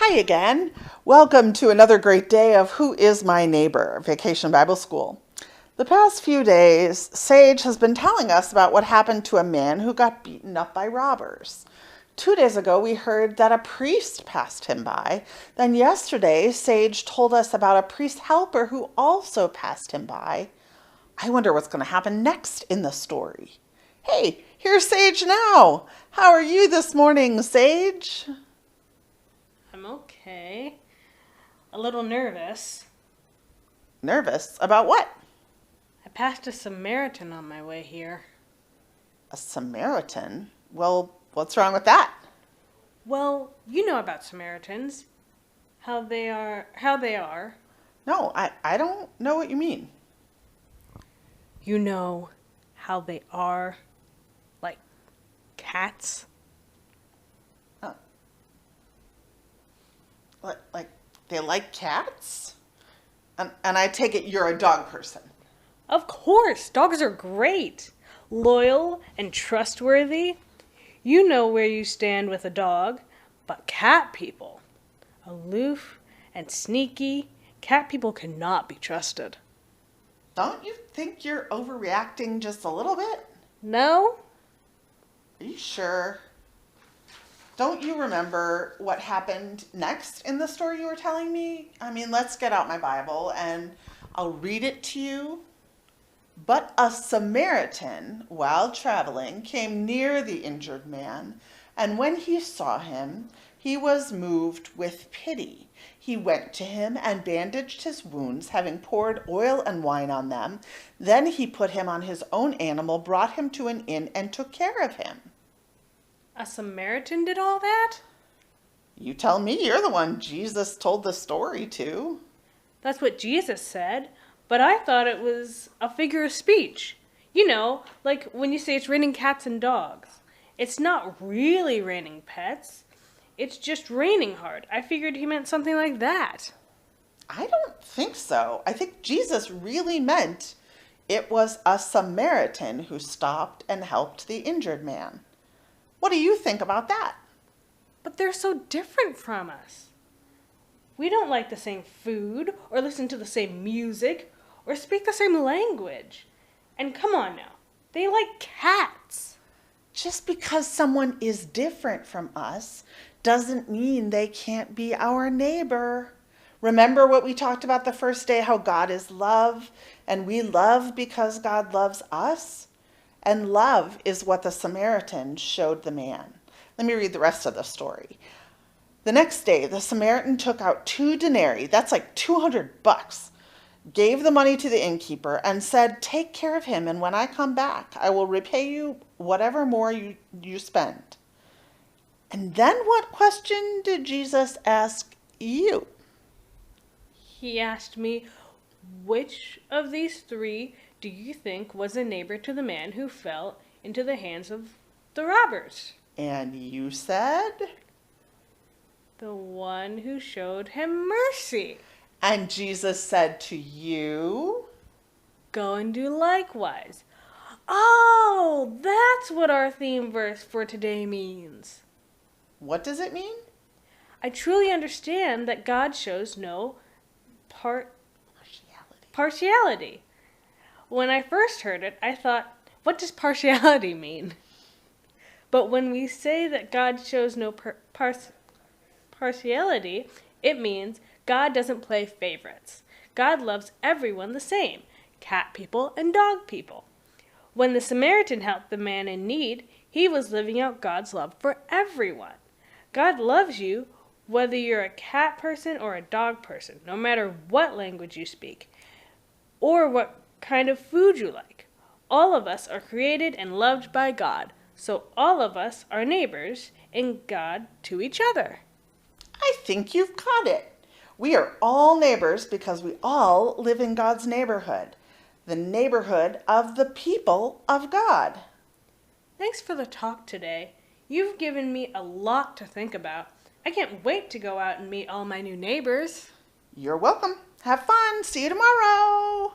Hi again. Welcome to another great day of Who is My Neighbor? Vacation Bible School. The past few days, Sage has been telling us about what happened to a man who got beaten up by robbers. 2 days ago, we heard that a priest passed him by. Then yesterday, Sage told us about a priest helper who also passed him by. I wonder what's going to happen next in the story. Hey, here's Sage now. How are you this morning, Sage? I'm okay. A little nervous. Nervous? About what? I passed a Samaritan on my way here. A Samaritan? Well, what's wrong with that? Well, you know about Samaritans. How they are. No, I don't know what you mean. You know how they are. Like cats. Oh. Like they like cats? And I take it you're a dog person. Of course, dogs are great. Loyal and trustworthy. You know where you stand with a dog. But cat people, aloof and sneaky, cat people cannot be trusted. Don't you think you're overreacting just a little bit? No? Are you sure? Don't you remember what happened next in the story you were telling me? I mean, let's get out my Bible and I'll read it to you. But a Samaritan, while traveling, came near the injured man, and when he saw him, he was moved with pity. He went to him and bandaged his wounds, having poured oil and wine on them. Then he put him on his own animal, brought him to an inn, and took care of him. A Samaritan did all that? You tell me, you're the one Jesus told the story to. That's what Jesus said, but I thought it was a figure of speech. You know, like when you say it's raining cats and dogs. It's not really raining pets. It's just raining hard. I figured he meant something like that. I don't think so. I think Jesus really meant it was a Samaritan who stopped and helped the injured man. What do you think about that? But they're so different from us. We don't like the same food, or listen to the same music, or speak the same language. And come on now, they like cats. Just because someone is different from us doesn't mean they can't be our neighbor. Remember what we talked about the first day, how God is love, and we love because God loves us? And love is what the Samaritan showed the man. Let me read the rest of the story. The next day, the Samaritan took out 2 denarii, that's like $200, gave the money to the innkeeper, and said, "Take care of him, and when I come back, I will repay you whatever more you spend." And then what question did Jesus ask you? He asked me, which of these 3 do you think was a neighbor to the man who fell into the hands of the robbers? And you said? The one who showed him mercy. And Jesus said to you? Go and do likewise. Oh, that's what our theme verse for today means. What does it mean? I truly understand that God shows no partiality. When I first heard it, I thought, what does partiality mean? But when we say that God shows no partiality, it means God doesn't play favorites. God loves everyone the same, cat people and dog people. When the Samaritan helped the man in need, he was living out God's love for everyone. God loves you whether you're a cat person or a dog person, no matter what language you speak, or what kind of food you like. All of us are created and loved by God, so all of us are neighbors in God to each other. I think you've got it. We are all neighbors because we all live in God's neighborhood, the neighborhood of the people of God. Thanks for the talk today. You've given me a lot to think about. I can't wait to go out and meet all my new neighbors. You're welcome. Have fun. See you tomorrow.